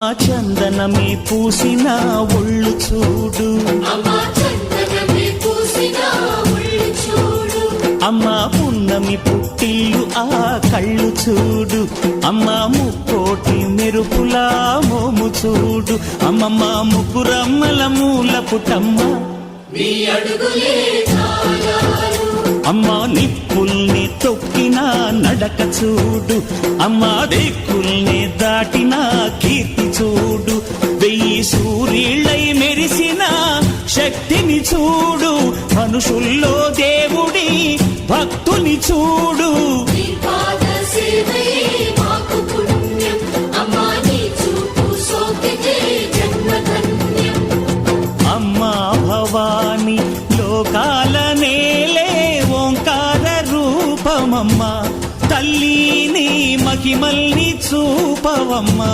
ఆ చందనమే పూసిన ఒళ్ళు చూడు, అమ్మా పున్నమి పుట్టిల్లు ఆ కళ్ళు చూడు, అమ్మా ముక్కోటి మెరుపులా మోము చూడు, అమ్మమ్మ ముగ్గురమ్మల మూల పుటమ్మ అమ్మా నిప్పుల్ని తొక్కిన నడక చూడు, అమ్మా దిక్కుల్ని దాటిన కీర్తి చూడు, వెయ్యి సూర్యుళ్ళై మెరిసిన శక్తిని చూడు, మనుషుల్లో దేవుడి భక్తుని చూడు. అమ్మా భవాని లోకాల నేలే ఓంకార రూపమమ్మా, తల్లిని మహిమల్ని చూపవమ్మా.